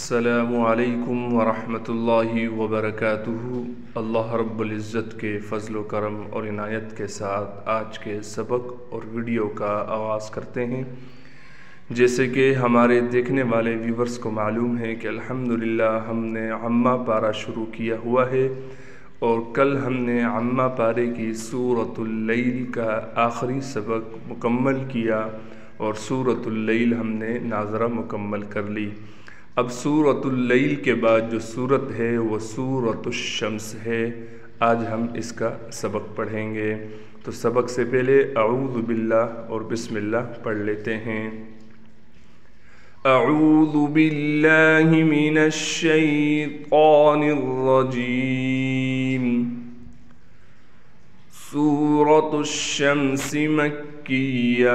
السلام علیکم ورحمۃ اللہ وبرکاتہ۔ اللہ رب العزت کے فضل و کرم اور عنایت کے ساتھ آج کے سبق اور ویڈیو کا آغاز کرتے ہیں۔ جیسے کہ ہمارے دیکھنے والے ویورز کو معلوم ہے کہ الحمدللہ ہم نے عامہ پارہ شروع کیا ہوا ہے، اور کل ہم نے عامہ پارے کی سورۃ اللیل کا آخری سبق مکمل کیا، اور سورۃ اللیل ہم نے ناظرہ مکمل کر لی۔ اب سورۃ اللیل کے بعد جو سورت ہے وہ سورۃ الشمس ہے۔ آج ہم اس کا سبق پڑھیں گے، تو سبق سے پہلے اعوذ باللہ اور بسم اللہ پڑھ لیتے ہیں۔ اعوذ باللہ من الشیطان الرجیم۔ سورۃ الشمس مکیہ۔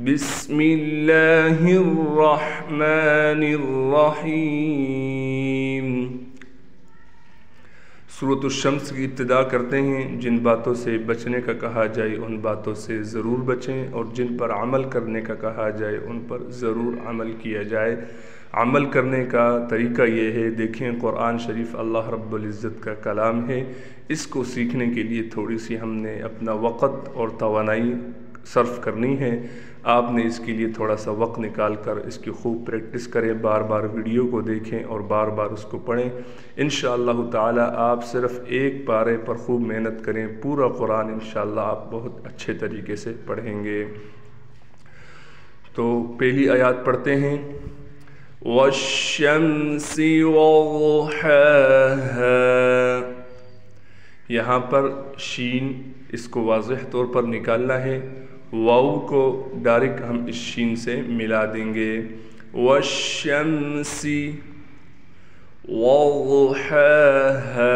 بسم اللہ الرحمن الرحیم۔ سورۃ الشمس کی ابتدا کرتے ہیں۔ جن باتوں سے بچنے کا کہا جائے ان باتوں سے ضرور بچیں، اور جن پر عمل کرنے کا کہا جائے ان پر ضرور عمل کیا جائے۔ عمل کرنے کا طریقہ یہ ہے، دیکھیں قرآن شریف اللہ رب العزت کا کلام ہے، اس کو سیکھنے کے لیے تھوڑی سی ہم نے اپنا وقت اور توانائی صرف کرنی ہے۔ آپ نے اس کے لیے تھوڑا سا وقت نکال کر اس کی خوب پریکٹس کریں، بار بار ویڈیو کو دیکھیں اور بار بار اس کو پڑھیں۔ انشاءاللہ تعالی آپ صرف ایک پارے پر خوب محنت کریں، پورا قرآن انشاءاللہ آپ بہت اچھے طریقے سے پڑھیں گے۔ تو پہلی آیات پڑھتے ہیں۔ وَالشَّمْسِ وَضُحَاهَا۔ یہاں پر شین اس کو واضح طور پر نکالنا ہے، واو کو ڈائریکٹ ہم اس شین سے ملا دیں گے۔ وَالشَّمْسِ وَضُحَاهَا۔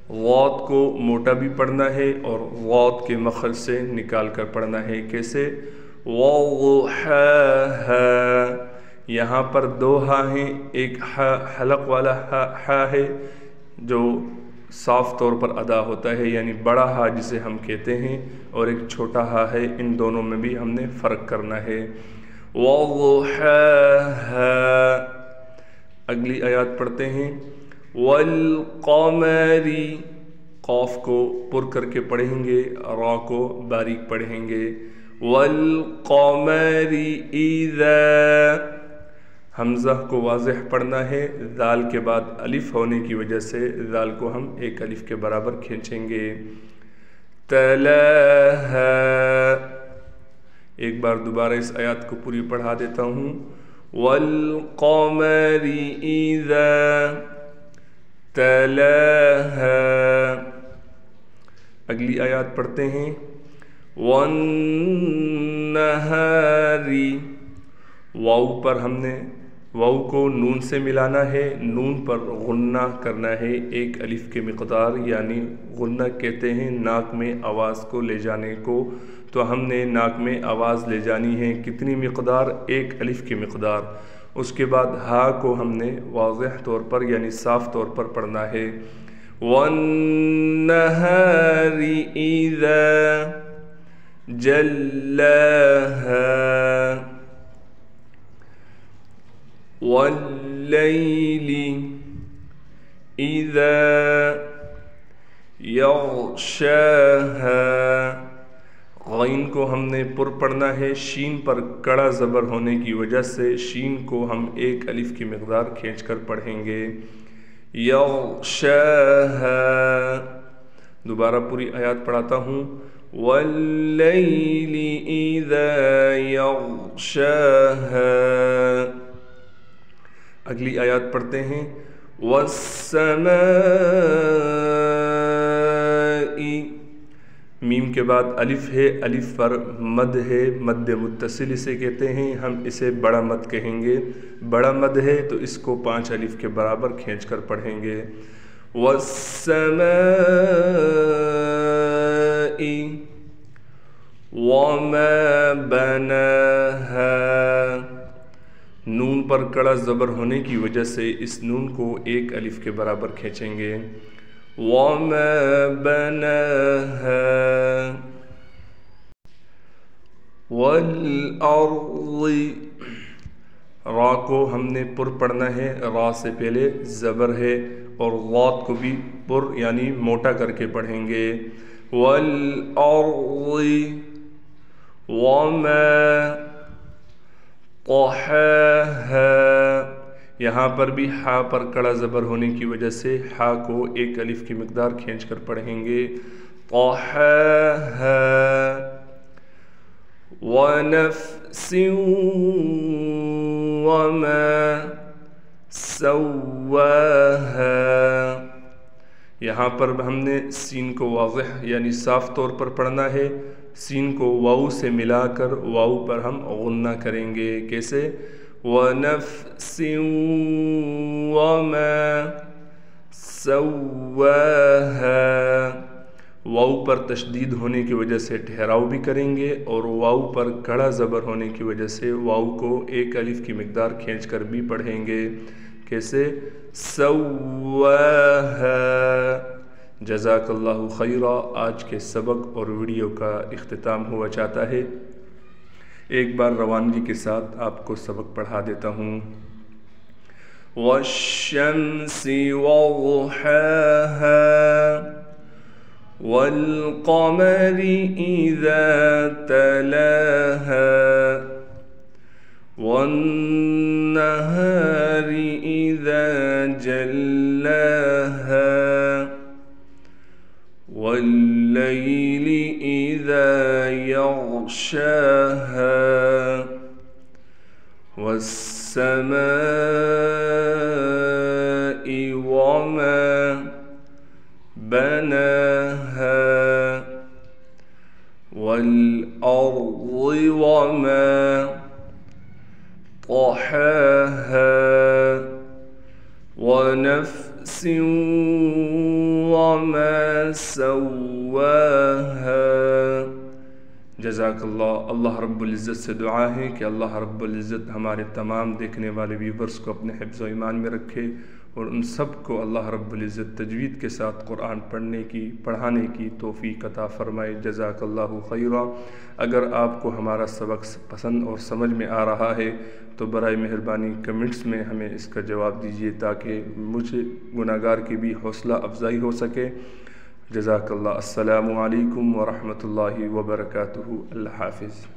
غوت کو موٹا بھی پڑھنا ہے اور غوت کے مخرج سے نکال کر پڑھنا ہے۔ کیسے؟ وَضُحَاهَا۔ یہاں پر دو ہا ہیں، ایک ہا حلق والا ہا ہے جو صاف طور پر ادا ہوتا ہے، یعنی بڑا ہا جسے ہم کہتے ہیں، اور ایک چھوٹا ہا ہے، ان دونوں میں بھی ہم نے فرق کرنا ہے۔ وَضُحَاهَا۔ اگلی آیات پڑھتے ہیں۔ وَالْقَمَرِ۔ قاف کو پر کر کے پڑھیں گے، را کو باریک پڑھیں گے۔ وَالْقَمَرِ إِذَا۔ حمزہ کو واضح پڑھنا ہے، ذال کے بعد الف ہونے کی وجہ سے ذال کو ہم ایک الف کے برابر کھینچیں گے۔ تلاہا۔ ایک بار دوبارہ اس آیات کو پوری پڑھا دیتا ہوں۔ والقمر اذا تلاہا۔ اگلی آیات پڑھتے ہیں۔ والنہار۔ واو پر ہم نے واو کو نون سے ملانا ہے، نون پر غنہ کرنا ہے ایک الف کے مقدار، یعنی غنہ کہتے ہیں ناک میں آواز کو لے جانے کو، تو ہم نے ناک میں آواز لے جانی ہے کتنی مقدار؟ ایک الف کی مقدار۔ اس کے بعد ہا کو ہم نے واضح طور پر یعنی صاف طور پر پڑھنا ہے۔ وَالنَّهَارِ إِذَا جَلَّاهَا۔ وَاللَّيْلِ إِذَا يَغْشَاهَا۔ غین کو ہم نے پر پڑھنا ہے، شین پر کڑا زبر ہونے کی وجہ سے شین کو ہم ایک الف کی مقدار کھینچ کر پڑھیں گے۔ یغشاہا۔ دوبارہ پوری آیات پڑھاتا ہوں۔ وَاللَّيْلِ إِذَا يَغْشَاهَا۔ اگلی آیات پڑھتے ہیں۔ وَالسَّمَاءِ۔ میم کے بعد الف ہے، الف پر مد ہے، مد متصل اسے کہتے ہیں، ہم اسے بڑا مد کہیں گے۔ بڑا مد ہے تو اس کو 5 الف کے برابر کھینچ کر پڑھیں گے۔ وَالسَّمَاءِ وَمَا بَنَاهَا۔ نون پر کڑا زبر ہونے کی وجہ سے اس نون کو ایک الف کے برابر کھینچیں گے۔ وَمَا بَنَاهَا۔ وَالْأَرْضِ۔ را کو ہم نے پر پڑھنا ہے، را سے پہلے زبر ہے، اور غاد کو بھی پر یعنی موٹا کر کے پڑھیں گے۔ وَالْأَرْضِ وَمَا طَحَاهَا، یہاں پر بھی ہا پر کڑا زبر ہونے کی وجہ سے ہا کو ایک الف کی مقدار کھینچ کر پڑھیں گے۔ طَحَاهَا وَنَفْسٍ وَمَا سَوَّاهَا، یہاں پر ہم نے سین کو واضح یعنی صاف طور پر پڑھنا ہے، سین کو واو سے ملا کر واو پر ہم غنہ کریں گے۔ کیسے؟ وَنَفْسٍ وَمَا سَوَّاهَا، واو پر تشدید ہونے کی وجہ سے ٹھہراؤ بھی کریں گے، اور واو پر کڑا زبر ہونے کی وجہ سے واو کو ایک الف کی مقدار کھینچ کر بھی پڑھیں گے۔ کیسے؟ سَوَّاهَا۔ جزاک اللہ خیرہ۔ آج کے سبق اور ویڈیو کا اختتام ہوا چاہتا ہے، ایک بار روانگی کے ساتھ آپ کو سبق پڑھا دیتا ہوں۔ وَالشَّمْسِ وَضُحَاهَا وَالْقَمَرِ إِذَا تَلَاهَا وَالنَّهَارِ إِذَا جَلَّاهَا وَاللَّيْلِ إِذَا يَغْشَاهَا وَالسَّمَاءِ وَمَا بَنَاهَا وَالْأَرْضِ وَمَا طَحَاهَا وَنَفْسٍ وَمَا سَوَّاهَا۔ جزاک اللہ۔ اللہ رب العزت سے دعا ہے کہ اللہ رب العزت ہمارے تمام دیکھنے والے ویورز کو اپنے حفظ و ایمان میں رکھے، اور ان سب کو اللہ رب العزت تجوید کے ساتھ قرآن پڑھانے کی توفیق عطا فرمائے۔ جزاک اللہ خیرہ۔ اگر آپ کو ہمارا سبق پسند اور سمجھ میں آ رہا ہے تو برائے مہربانی کمنٹس میں ہمیں اس کا جواب دیجیے، تاکہ مجھے گناہگار کی بھی حوصلہ افزائی ہو سکے۔ جزاک اللہ۔ السلام علیکم ورحمۃ اللہ وبرکاتہ۔ اللہ حافظ۔